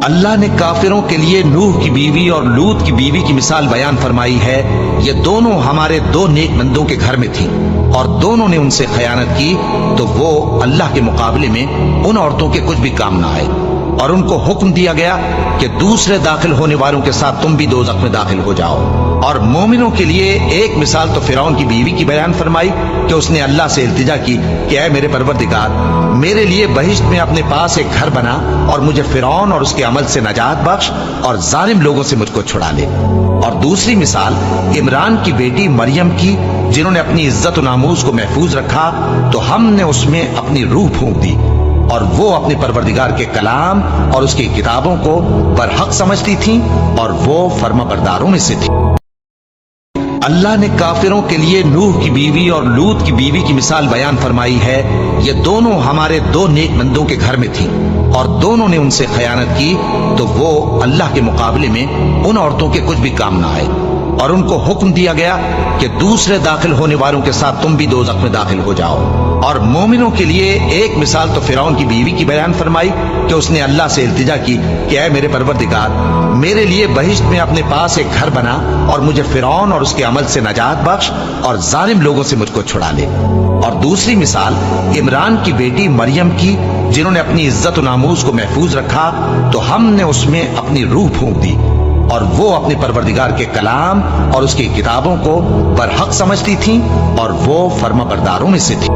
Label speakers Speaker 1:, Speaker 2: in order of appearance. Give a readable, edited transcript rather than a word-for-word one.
Speaker 1: اللہ نے کافروں کے لیے نوح کی بیوی اور لوط کی بیوی کی مثال بیان فرمائی ہے۔ یہ دونوں ہمارے دو نیک بندوں کے گھر میں تھیں اور دونوں نے ان سے خیانت کی تو وہ اللہ کے مقابلے میں ان عورتوں کے کچھ بھی کام نہ آئے، اور ان کو حکم دیا گیا کہ دوسرے داخل ہونے والوں کے ساتھ تم بھی دوزخ میں داخل ہو جاؤ۔ اور مومنوں کے لیے ایک مثال تو فرعون کی بیوی کی بیان فرمائی کہ اس نے اللہ سے التجا کی کہ اے میرے پروردگار، میرے لیے بہشت میں اپنے پاس ایک گھر بنا اور مجھے فرعون اور اس کے عمل سے نجات بخش اور ظالم لوگوں سے مجھ کو چھڑا لے۔ اور دوسری مثال عمران کی بیٹی مریم کی، جنہوں نے اپنی عزت و ناموس کو محفوظ رکھا تو ہم نے اس میں اپنی روح پھونک دی، اور وہ اپنے پروردگار کے کلام اور اس کی کتابوں کو برحق سمجھتی تھیں اور وہ فرما برداروں میں سے تھی۔ اللہ نے کافروں کے لیے نوح کی بیوی اور لوط کی بیوی کی مثال بیان فرمائی ہے۔ یہ دونوں ہمارے دو نیک بندوں کے گھر میں تھیں اور دونوں نے ان سے خیانت کی تو وہ اللہ کے مقابلے میں ان عورتوں کے کچھ بھی کام نہ آئے، اور ان کو حکم دیا گیا کہ دوسرے داخل ہونے والوں کے ساتھ تم بھی دوزخ میں داخل ہو جاؤ۔ اور مومنوں کے لیے ایک مثال تو فرعون کی بیوی کی بیان فرمائی کہ اس نے اللہ سے التجا کی کہ اے میرے پروردگار، میرے لیے بہشت میں اپنے پاس ایک گھر بنا اور مجھے فرعون اور اس کے عمل سے نجات بخش اور ظالم لوگوں سے مجھ کو چھڑا لے۔ اور دوسری مثال عمران کی بیٹی مریم کی، جنہوں نے اپنی عزت و ناموس کو محفوظ رکھا تو ہم نے اس میں اپنی روح پھونک دی، اور وہ اپنے پروردگار کے کلام اور اس کی کتابوں کو برحق سمجھتی تھیں اور وہ فرما برداروں میں سے تھی۔